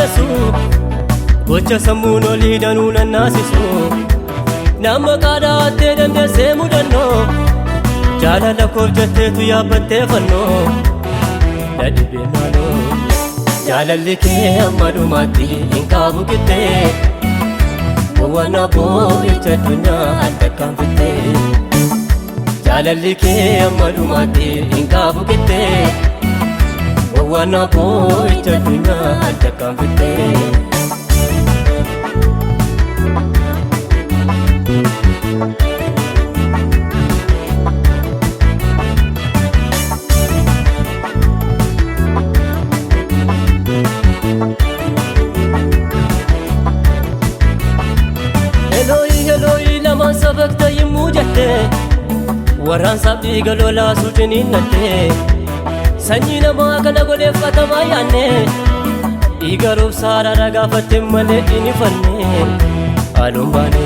kannesu gocha sammuun olii danuu nannaasisu nama qaadaattee dandeessee mudannoo jaalala koof jetteetu yaabbattee fannoo dhadhibee maaloo jaalalli kee amma dhumaatti hin qaabu qixxee gowwaana boo'icha addunyaa adda kan fittee jaalalli kee amma dhumaatti hin qaabu qixxee gowwaana boo'icha addunyaa adda kan fittee. Eloi lamaan sabakta yemmuu jette waraansaaf dhiiga lolaa suutiniin natte sanyii namaa kana godheeffatamaa yaanne dhiiga roobsaadha ragaafatte malee dhinifanne haaluun baane.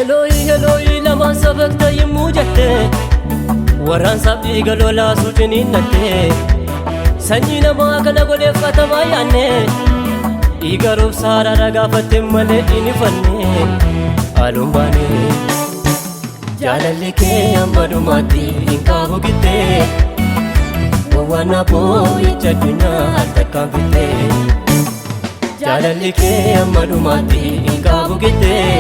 Eloi lamaan sabakta yemmuu jette waraansaaf dhiiga lolaa suutiniin natte sanyii namaa kana godheeffatamaa yaanne dhiiga roobsaadha ragaafatte malee dhinifanne haaluun baane. Jaalalli kee amma dhumaatti hin qaabu qixxee gowwaana boo'icha addunyaa adda kan fittee jaalalli kee amma dhumaatti hin qaabu qixxee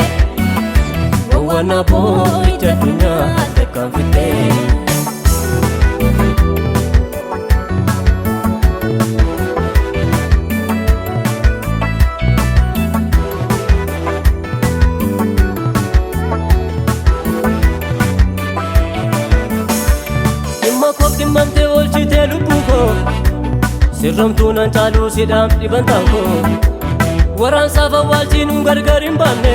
gowwaana boo'icha addunyaa adda kan fittee. Dhimmamtee oolchitee lubbuu koo sirramtuu nan caaluu sidhaam dhibantaan koo waraansaaf awwaalchiinuu gargar hin baafne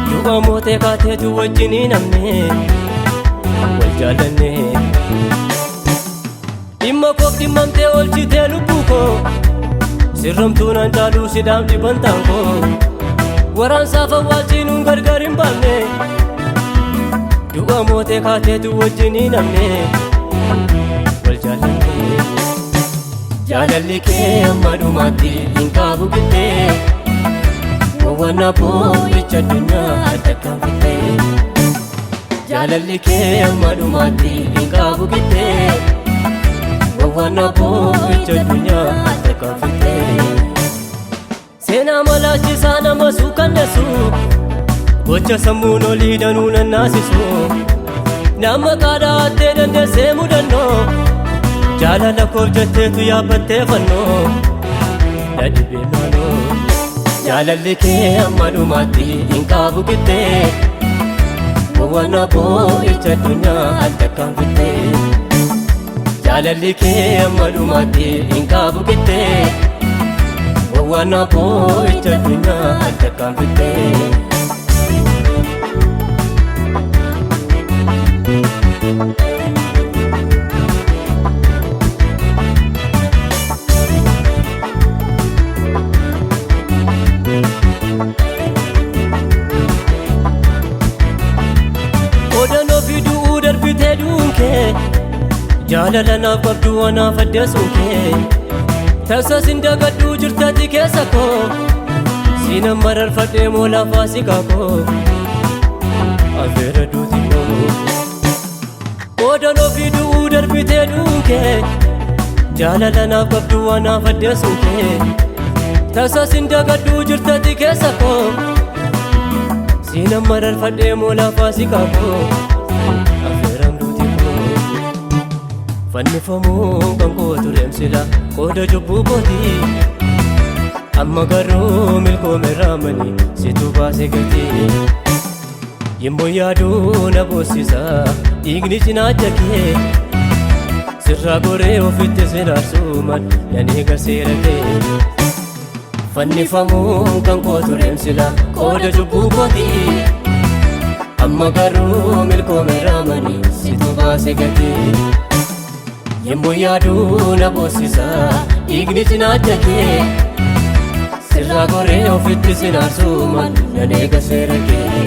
du'a mootee kaateetu wajjin hin hafne wal jaalanne. Dhimma koof dhimmamtee oolchitee lubbuu koo sirramtuu nan caaluu sidhaam dhibantaan koo waraansaaf awwaalchiinuu gargar hin baafne du'a mootee kaateetu wajjin hin hafne wal jaalanne. Jaalalli kee amma dhumaatti hin qaabu qixxee gowwaana boo'icha addunyaa adda kan fittee jaalalli kee amma dhumaatti hin qaabu qixxee gowwaana boo'icha addunyaa adda kan fittee. Seenaa malaachisaa nama suukannesu gocha sammuun olii danuu nannaasisu nama qaadaattee dandeessee mudannoo jaalala koof jetteetu yaabbattee fannoo dhadhibee maaloo jaalalli kee amma dhumaatti hin qaabu qixxee gowwaana boo'icha addunyaa adda kan fittee jaalalli kee amma dhumaatti hin qaabu qixxee gowwaana boo'icha addunyaa adda kan fittee. Odanoo fi du'uu darbitee du'uun kee jaalala naaf qabdu anaaf addeessuun kee tasas hin dagadhuu jirtatti keessa koo siinan mararfadhee moo lafaa siqaa koo afeera duuti koo. Odanoo fi du'uu darbitee du'uun kee jaalala naaf qabdu anaaf addeessuun kee tasas hin dagadhuu jirtatti keessa koo siinan mararfadhee moo lafaa siqaa koo afeeram duuti koo. Fannifamuu kan koo tureemsila qooda jubbuu kooti amma garuu milkoome raamanii situ baase gatii yemmuu yaaduu na boossisa dhiigni cinaacha kee sirraa goree ofitti sinaarsuuman nan eega seera kee. Fannifamuu kan koo tureemsila qooda jubbuu kooti amma garuu milkoome raamanii situ baase gatii yemmuu yaaduu na boossisa dhiigni cinaacha kee sirraa goree ofitti sinaarsuuman nan eega seera kee.